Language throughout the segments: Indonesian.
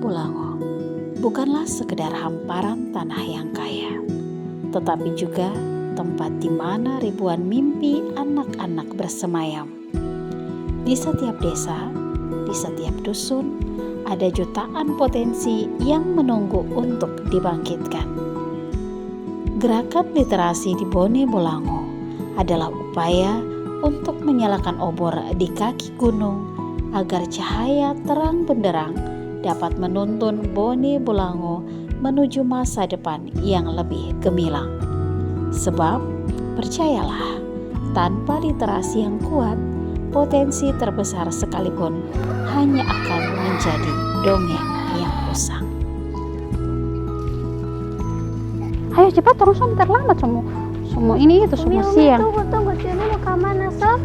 Bolango bukanlah sekedar hamparan tanah yang kaya, tetapi juga tempat di mana ribuan mimpi anak-anak bersemayam. Di setiap desa, di setiap dusun, ada jutaan potensi yang menunggu untuk dibangkitkan. Gerakan literasi di Bone Bolango adalah upaya untuk menyalakan obor di kaki gunung agar cahaya terang benderang dapat menuntun Bone Bolango menuju masa depan yang lebih gemilang. Sebab, percayalah, tanpa literasi yang kuat, potensi terbesar sekalipun hanya akan menjadi dongeng yang usang. Ayo cepat, terus terlambat semua ini itu semua siang. Tunggu, Tini mau ke mana, Sob?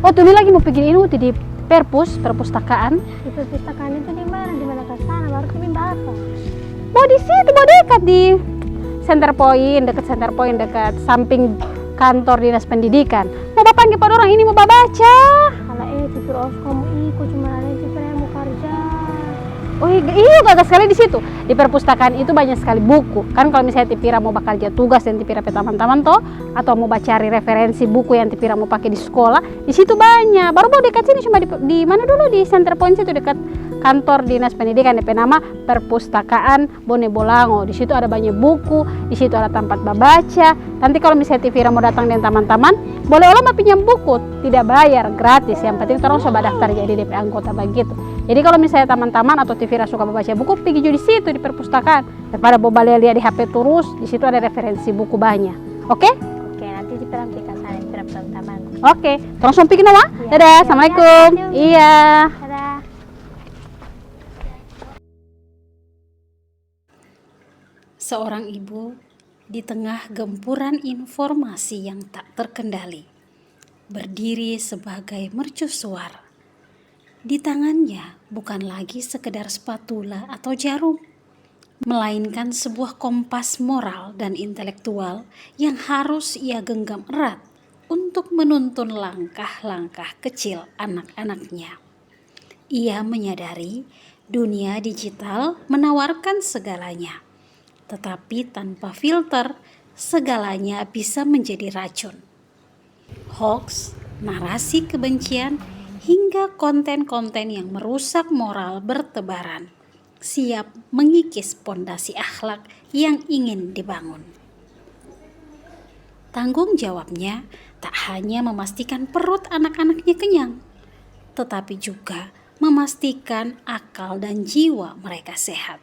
Oh, Tini lagi mau pergi ini di perpustakaan. Di perpustakaan itu di mana? Di mana ke sana? Baru Tini apa? Oh, di situ, mau dekat di dekat Center Point, dekat samping kantor dinas pendidikan. Mau bapak panggil pada orang ini mau baca. Kalau tipir kamu ikut cuma ada tipir yang mau kerja. Oh iya, gagah sekali di situ. Di perpustakaan itu banyak sekali buku. Kan kalau misalnya Tipira mau bakal kerja tugas dan Tipira teman-teman toh, atau mau cari referensi buku yang Tipira mau pakai di sekolah, di situ banyak. Baru dekat sini cuma di mana dulu di Center Point itu dekat kantor dinas pendidikan, DP nama Perpustakaan Bone Bolango. Di situ ada banyak buku, di situ ada tempat baca. Nanti kalau misalnya Tipira mau datang dengan teman-teman, boleh olah pinjam buku, tidak bayar, gratis. Yang penting orang coba daftar jadi DP anggota begitu. Jadi kalau misalnya teman-teman atau Tipira suka membaca buku, pergi di situ di perpustakaan. Daripada boba lihat di HP terus, di situ ada referensi buku banyak. Oke? Oke, nanti Tipira ambil ke sana Tipira teman-teman. Oke, terus pergi Noah. Ya, Dadah, assalamualaikum. Iya. Dadah. Seorang ibu di tengah gempuran informasi yang tak terkendali, berdiri sebagai mercusuar. Di tangannya bukan lagi sekedar spatula atau jarum, melainkan sebuah kompas moral dan intelektual yang harus ia genggam erat untuk menuntun langkah-langkah kecil anak-anaknya. Ia menyadari dunia digital menawarkan segalanya, tetapi tanpa filter, segalanya bisa menjadi racun. Hoax, narasi kebencian, hingga konten-konten yang merusak moral bertebaran, siap mengikis pondasi akhlak yang ingin dibangun. Tanggung jawabnya tak hanya memastikan perut anak-anaknya kenyang, tetapi juga memastikan akal dan jiwa mereka sehat.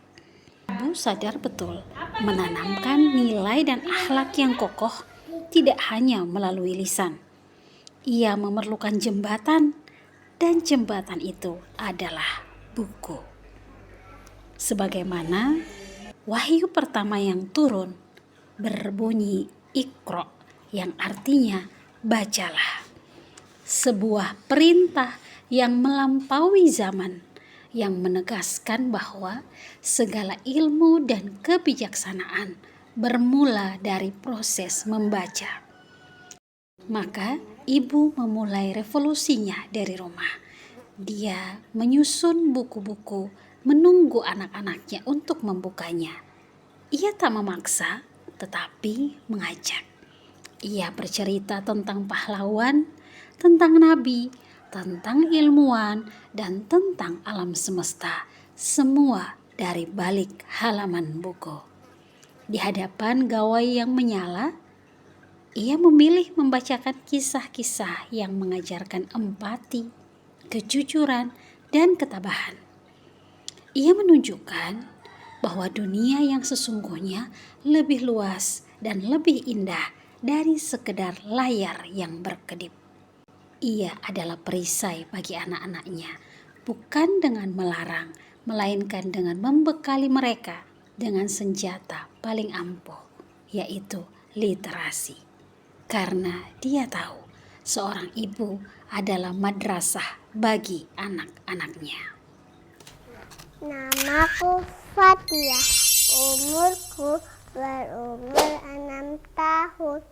Ibu sadar betul, menanamkan nilai dan akhlak yang kokoh tidak hanya melalui lisan. Ia memerlukan jembatan, dan jembatan itu adalah buku. Sebagaimana wahyu pertama yang turun berbunyi Iqra, yang artinya bacalah. Sebuah perintah yang melampaui zaman, yang menegaskan bahwa segala ilmu dan kebijaksanaan bermula dari proses membaca. Maka ibu memulai revolusinya dari rumah. Dia menyusun buku-buku, menunggu anak-anaknya untuk membukanya. Ia tak memaksa, tetapi mengajak. Ia bercerita tentang pahlawan, tentang nabi, tentang ilmuwan, dan tentang alam semesta, semua dari balik halaman buku. Di hadapan gawai yang menyala, ia memilih membacakan kisah-kisah yang mengajarkan empati, kejujuran, dan ketabahan. Ia menunjukkan bahwa dunia yang sesungguhnya lebih luas dan lebih indah dari sekedar layar yang berkedip. Ia adalah perisai bagi anak-anaknya, bukan dengan melarang, melainkan dengan membekali mereka dengan senjata paling ampuh, yaitu literasi. Karena dia tahu seorang ibu adalah madrasah bagi anak-anaknya. Namaku Fatia, umurku berumur 6 tahun.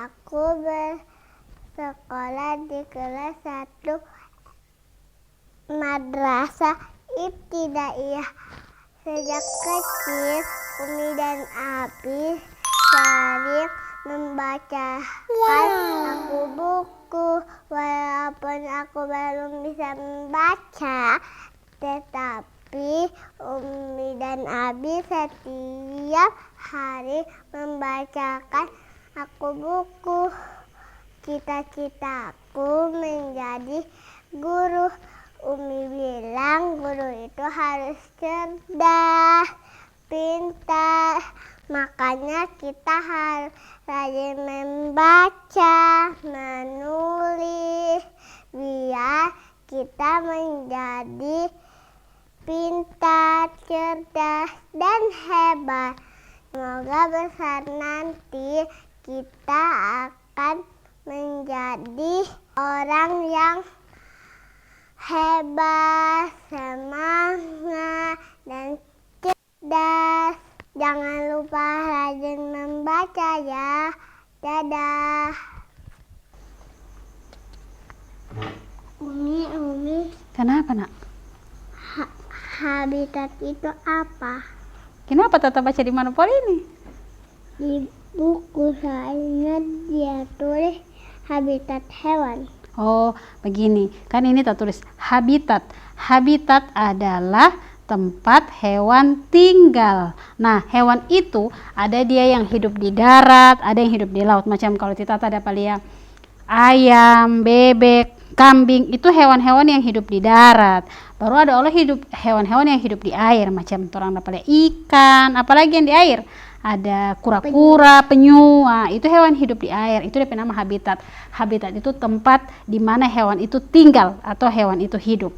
Aku bersekolah di kelas 1 Madrasah Ibtidaiyah Sejak kecil, Umi dan Abi sering membacakan aku buku. Walaupun aku belum bisa membaca, tetapi Umi dan Abi setiap hari membacakan aku buku. Cita-citaku menjadi guru. Umi bilang guru itu harus cerdas, pintar. Makanya kita harus rajin membaca, menulis, biar kita menjadi pintar, cerdas, dan hebat. Semoga besar nanti kita akan menjadi orang yang hebat, semangat, dan cerdas. Jangan lupa rajin membaca ya. Dadah. Umi. Kenapa nak? Habitat itu apa? Kenapa Tata baca di Manopol ini? Di buku soalnya dia tulis habitat hewan. Oh begini, kan ini tak tulis habitat. Habitat adalah tempat hewan tinggal. Nah hewan itu ada dia yang hidup di darat, ada yang hidup di laut. Macam kalau kita dapat lihat ayam, bebek, kambing, itu hewan-hewan yang hidup di darat. Baru ada hewan-hewan yang hidup di air. Macam orang dapat lihat ikan, apalagi yang di air. Ada kura-kura, penyu, itu hewan hidup di air. Itu dia nama habitat. Habitat itu tempat di mana hewan itu tinggal atau hewan itu hidup.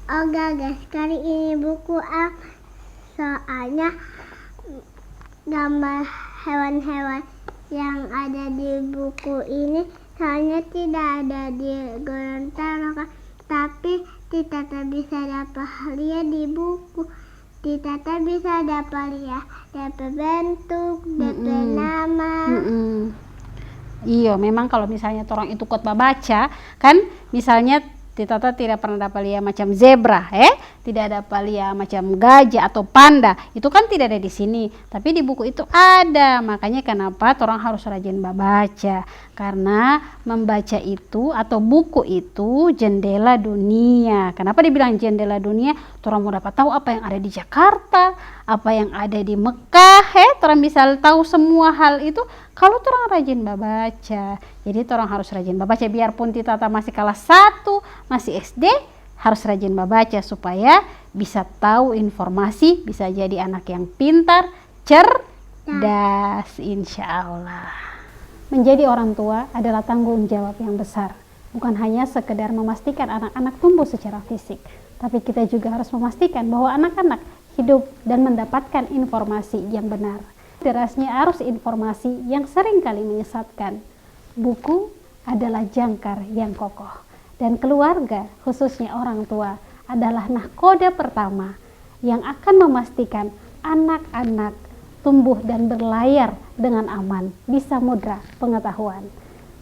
Oh gagas sekali ini buku soalnya gambar hewan-hewan yang ada di buku ini soalnya tidak ada di Gorontalo, tapi kita tak bisa dapat lihat di buku. Kita tak bisa dapat lihat dapat bentuk, dapat nama. Iya, memang kalau misalnya orang itu kuat baca, kan misalnya Tata tidak pernah dapat lihat macam zebra, tidak dapat lihat macam gajah atau panda, itu kan tidak ada di sini, tapi di buku itu ada. Makanya kenapa orang harus rajin membaca, karena membaca itu atau buku itu jendela dunia. Kenapa dibilang jendela dunia? Orang mau dapat tahu apa yang ada di Jakarta, apa yang ada di Mekah, orang bisa tahu semua hal itu kalau orang rajin membaca. Jadi orang harus rajin membaca, biarpun Tata masih kelas 1, masih SD, harus rajin membaca supaya bisa tahu informasi, bisa jadi anak yang pintar, cerdas, insya Allah. Menjadi orang tua adalah tanggung jawab yang besar. Bukan hanya sekedar memastikan anak-anak tumbuh secara fisik, tapi kita juga harus memastikan bahwa anak-anak hidup dan mendapatkan informasi yang benar. Derasnya arus informasi yang sering kali menyesatkan. Buku adalah jangkar yang kokoh, dan keluarga, khususnya orang tua, adalah nahkoda pertama yang akan memastikan anak-anak tumbuh dan berlayar dengan aman di samudra pengetahuan.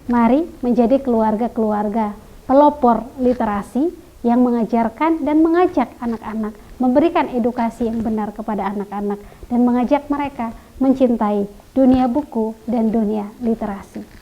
Mari menjadi keluarga-keluarga pelopor literasi yang mengajarkan dan mengajak anak-anak, memberikan edukasi yang benar kepada anak-anak, dan mengajak mereka mencintai dunia buku dan dunia literasi.